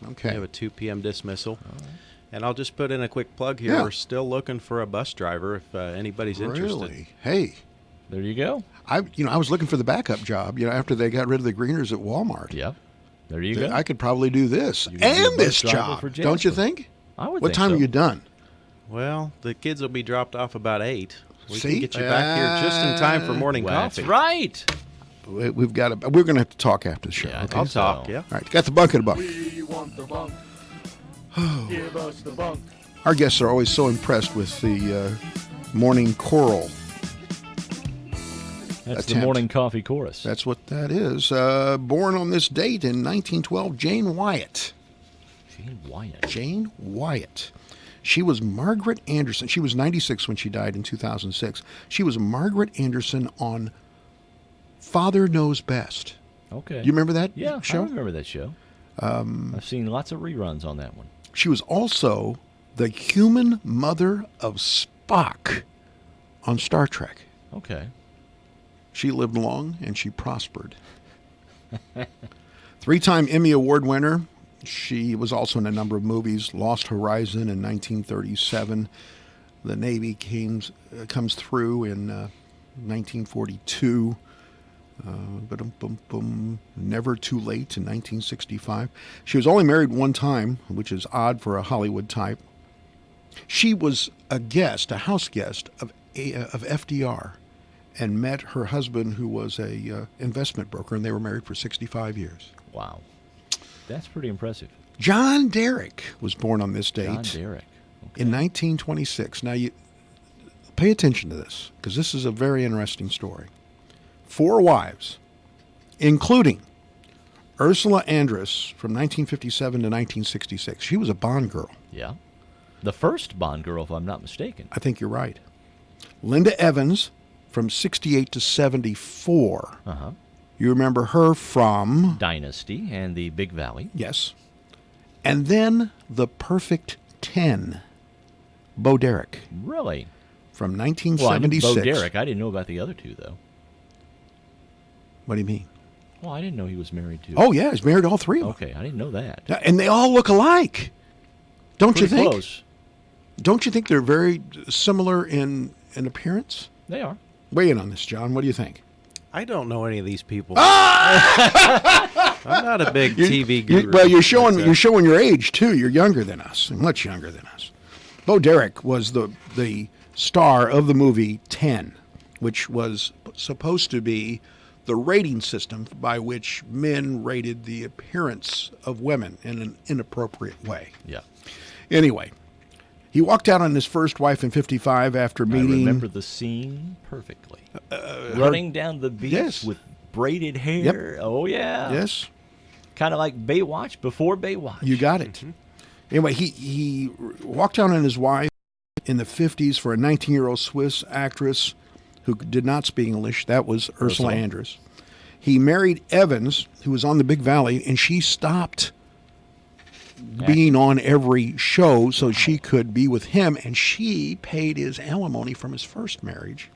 Okay. We have a 2 p.m. dismissal. And I'll just put in a quick plug here. Yeah. We're still looking for a bus driver if anybody's interested. Really? Hey, There you go. I was looking for the backup job. After they got rid of the greeners at Walmart. Yep. There you go. I could probably do this You could be a and this bus driver job. for Don't you Jasper. think? I would What think time so. are you done? Well, the kids will be dropped off about 8. We See? can get you back here just in time for morning Well, coffee. that's right. We're going to have to talk after the show. Yeah, I okay? think I'll so. talk, yeah. All right, got the bunk of the bunk. We want the bunk. Give us the bunk. Our guests are always so impressed with the morning choral. That's the Attempt. morning coffee chorus. That's what that is. Born on this date in 1912, Jane Wyatt. Jane Wyatt. Jane Wyatt. She was Margaret Anderson. She was 96 when she died in 2006. She was Margaret Anderson on Father Knows Best. Okay. You remember that Yeah, show? I remember that show. I've seen lots of reruns on that one. She was also the human mother of Spock on Star Trek. Okay. She lived long and she prospered. 3-time Emmy Award winner. She was also in a number of movies. Lost Horizon in 1937. The Navy comes through in 1942. Never Too Late in 1965. She was only married one time, which is odd for a Hollywood type. She was a house guest of FDR, and met her husband, who was a investment broker, and they were married for 65 years. Wow. That's pretty impressive. John Derrick was born on this date John Derrick. Okay. in 1926. Now, you pay attention to this, because this is a very interesting story. 4 wives, including Ursula Andress from 1957 to 1966. She was a Bond girl. Yeah. The first Bond girl, if I'm not mistaken. I think you're right. Linda Evans from 68 to 74. Uh-huh. You remember her from... Dynasty and the Big Valley. Yes. And then The Perfect 10, Bo Derek Really? from Well, I knew 1976. Bo Derek. I didn't know about the other two, though. What do you mean? Well, I didn't know he was married to. Oh, yeah, he's married to all 3 of them. Okay, I didn't know that. And they all look alike. Don't Pretty you think? close. Don't you think they're very similar in appearance? They are. Weigh in on this, John. What do you think? I don't know any of these people. I'm not a big TV guru. You're showing but, you're showing your age too. You're younger than us, much younger than us. Bo Derek was the star of the movie 10, which was supposed to be the rating system by which men rated the appearance of women in an inappropriate way. Yeah. Anyway, he walked out on his first wife in 55 after I meeting. remember the scene perfectly. Running down the beach Yes. with braided hair. Oh, yeah. Yes, Kind of like Baywatch before Baywatch. you got it. Anyway, he walked out on his wife in the 50s for a 19-year-old Swiss actress who did not speak English. That was Ursula Andress. He married Evans, who was on the Big Valley, and she stopped being on every show so she could be with him, and she paid his alimony from his first marriage.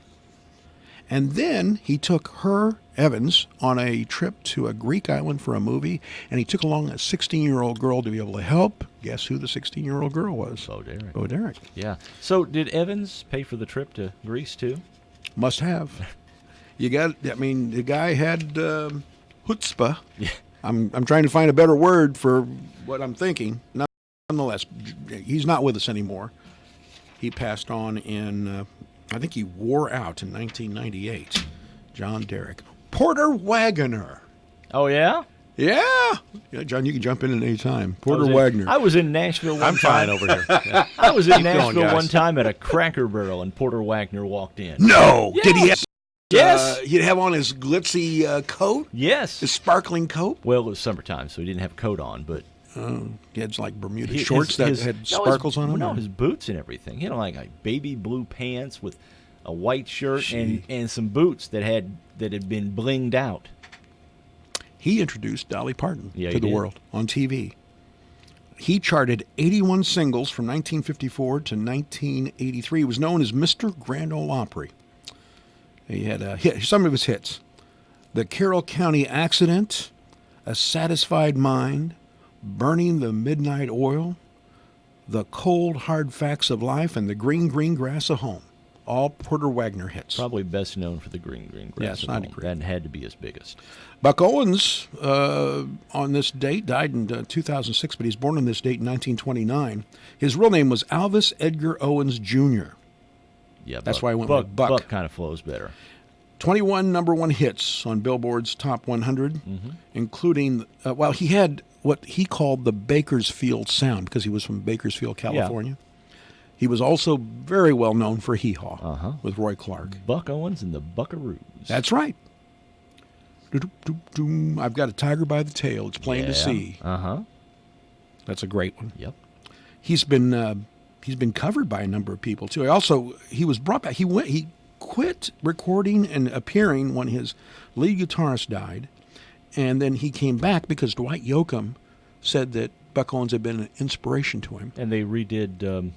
And then he took her, Evans, on a trip to a Greek island for a movie, and he took along a 16-year-old girl to be able to help. Guess who the 16-year-old girl was? Bo Derek. Bo Derek. Yeah. So did Evans pay for the trip to Greece, too? Must have. The guy had chutzpah. Yeah. I'm trying to find a better word for what I'm thinking. Nonetheless, he's not with us anymore. He passed on in, I think he wore out in 1998. John Derek. Porter Wagoner. Oh, yeah? Yeah, John, you can jump in at any time. Porter I was in- Wagner. I was in Nashville one I'm time. fine over here. Yeah. I was in Keep going, Nashville guys. one time at a Cracker Barrel, and Porter Wagner walked in. No! Did he have, Yes. he'd have on his glitzy coat? Yes. His sparkling coat? Well, it was summertime, so he didn't have a coat on, but He had like Bermuda his- shorts that his- had no, sparkles on them? No, or- his boots and everything. He had like baby blue pants with a white shirt and some boots that had been blinged out. He introduced Dolly Parton Yeah, to he the did. world on TV. He charted 81 singles from 1954 to 1983. He was known as Mr. Grand Ole Opry. He had some of his hits. The Carroll County Accident, A Satisfied Mind, Burning the Midnight Oil, The Cold Hard Facts of Life, and The Green Green Grass of Home. All Porter Wagner hits. Probably best known for the Green Grass. Yes, I'd agree. That had to be his biggest. Buck Owens, on this date, died in 2006, but he's born on this date in 1929. His real name was Alvis Edgar Owens Jr. Yeah, That's why I went with Buck. Buck kind of flows better. 21 number one hits on Billboard's Top 100, including, he had what he called the Bakersfield sound because he was from Bakersfield, California. He was also very well known for Hee Haw with Roy Clark. Buck Owens and the Buckaroos. That's right. Doo-doo-doo-doo. I've got a tiger by the tail. It's plain to see. That's a great one. Yep. He's been covered by a number of people too. He was brought back. He quit recording and appearing when his lead guitarist died, and then he came back because Dwight Yoakam said that Buck Owens had been an inspiration to him. And they redid.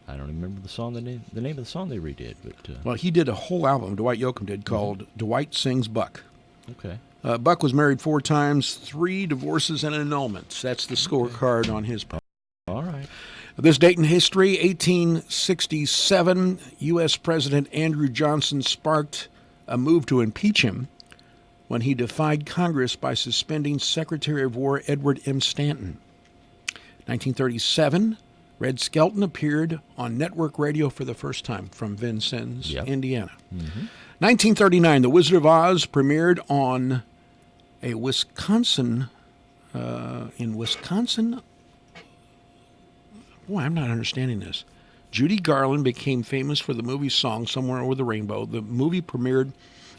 I don't remember the name of the song they redid, but Well, he did a whole album. Dwight Yoakam did called "Dwight Sings Buck." okay. Buck was married 4 times, 3 divorces and annulments. That's the scorecard on his part. All right. This date in history, 1867, U.S. President Andrew Johnson sparked a move to impeach him when he defied Congress by suspending Secretary of War Edward M. Stanton. 1937, Red Skelton appeared on network radio for the first time from Vincennes, Indiana. 1939, The Wizard of Oz premiered on a Wisconsin. Boy, I'm not understanding this. Judy Garland became famous for the movie song Somewhere Over the Rainbow. The movie premiered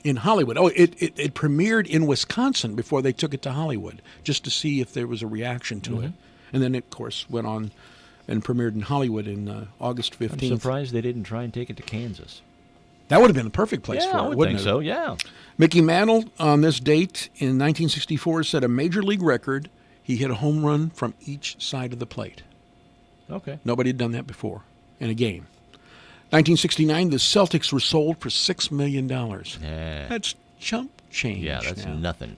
in Hollywood. Oh, it premiered in Wisconsin before they took it to Hollywood, just to see if there was a reaction to it. And then it, of course, went on and premiered in Hollywood in August 15th. I'm surprised they didn't try and take it to Kansas. That would have been a perfect place for I it, would wouldn't think it? so, yeah. Mickey Mantle, on this date in 1964, set a major league record. He hit a home run from each side of the plate. Okay. Nobody had done that before in a game. 1969, the Celtics were sold for $6 million. Yeah. That's chump change. Yeah, that's now. nothing.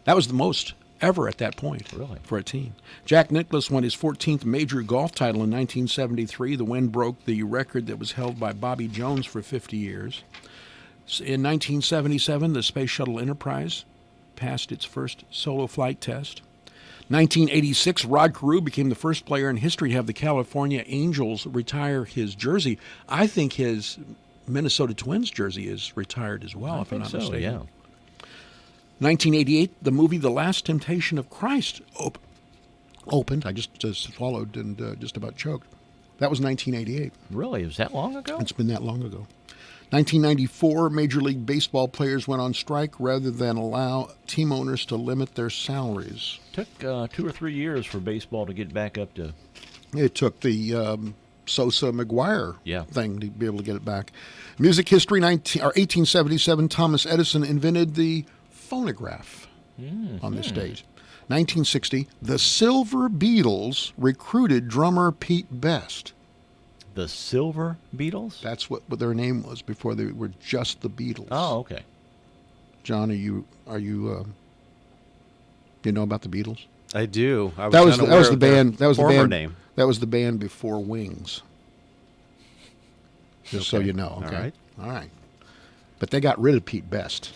That was the most ever at that point for a team. Jack Nicklaus won his 14th major golf title in 1973. The win broke the record that was held by Bobby Jones for 50 years. In 1977, the Space Shuttle Enterprise passed its first solo flight test. 1986, Rod Carew became the first player in history to have the California Angels retire his jersey. I think his Minnesota Twins jersey is retired as well, if I'm not mistaken. Yeah. 1988, the movie The Last Temptation of Christ opened. I just swallowed and just about choked. That was 1988. Really? Was that long ago? It's been that long ago. 1994, Major League Baseball players went on strike rather than allow team owners to limit their salaries. Took 2 or 3 years for baseball to get back up to... It took the Sosa-McGuire Yeah. thing to be able to get it back. Music history, 1877, Thomas Edison invented the phonograph on this date. 1960, the Silver Beatles recruited drummer Pete Best. The Silver Beatles? That's what their name was before they were just the Beatles. Oh, okay. John, you know about the Beatles? I do. I That was unaware the of their band. That was the former band name. That was the band before Wings. Just so Okay. you know. Okay. All right. All right. But they got rid of Pete Best,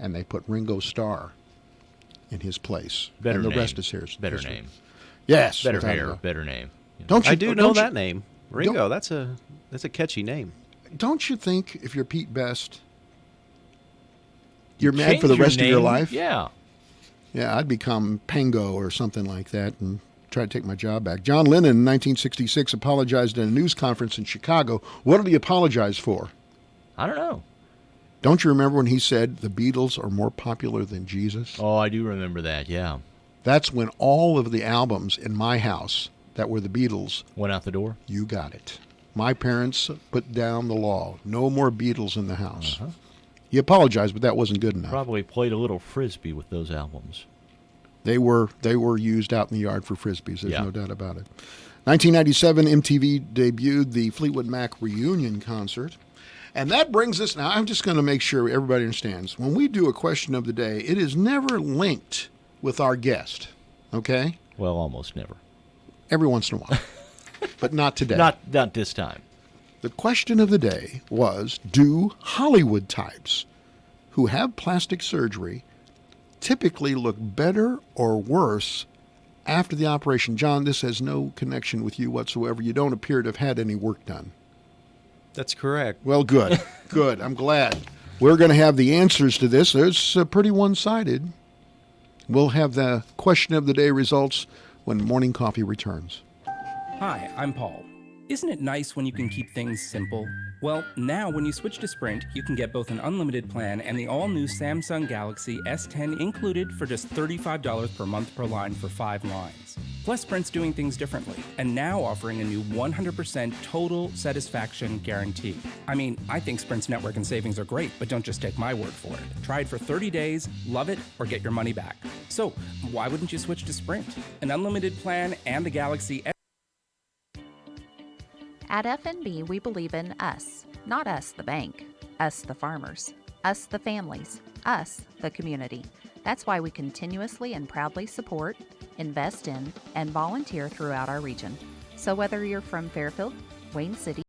and they put Ringo Starr in his place. Better and the name. rest is here. Better name. Yes. Better without a hair. doubt. Better name. Don't you? I do know don't you- that name. Ringo. That's a catchy name. Don't you think if you're Pete Best, you're mad Change for the your rest of your name. life? Yeah. Yeah, I'd become Pango or something like that and try to take my job back. John Lennon in 1966 apologized at a news conference in Chicago. What did he apologize for? I don't know. Don't you remember when he said the Beatles are more popular than Jesus? Oh, I do remember that, yeah. That's when all of the albums in my house that were the Beatles, Went out the door? you got it. My parents put down the law. No more Beatles in the house. He apologized, but that wasn't good enough. Probably played a little Frisbee with those albums. They were used out in the yard for Frisbees. There's Yeah. no doubt about it. 1997, MTV debuted the Fleetwood Mac reunion concert. And that brings us, now I'm just going to make sure everybody understands. When we do a question of the day, it is never linked with our guest, okay? Well, almost never. Every once in a while, but not today. Not this time. The question of the day was, do Hollywood types who have plastic surgery typically look better or worse after the operation? John, this has no connection with you whatsoever. You don't appear to have had any work done. That's correct. Well, good. Good. I'm glad. We're going to have the answers to this. It's pretty one-sided. We'll have the question of the day results when Morning Coffee returns. Hi, I'm Paul. Isn't it nice when you can keep things simple? Well, now when you switch to Sprint, you can get both an unlimited plan and the all-new Samsung Galaxy S10 included for just $35 per month per line for 5 lines. Plus, Sprint's doing things differently and now offering a new 100% total satisfaction guarantee. I mean, I think Sprint's network and savings are great, but don't just take my word for it. Try it for 30 days, love it, or get your money back. So, why wouldn't you switch to Sprint? An unlimited plan and the Galaxy S. At FNB, we believe in us, not us the bank, us the farmers, us the families, us the community. That's why we continuously and proudly support, invest in, and volunteer throughout our region. So whether you're from Fairfield, Wayne City,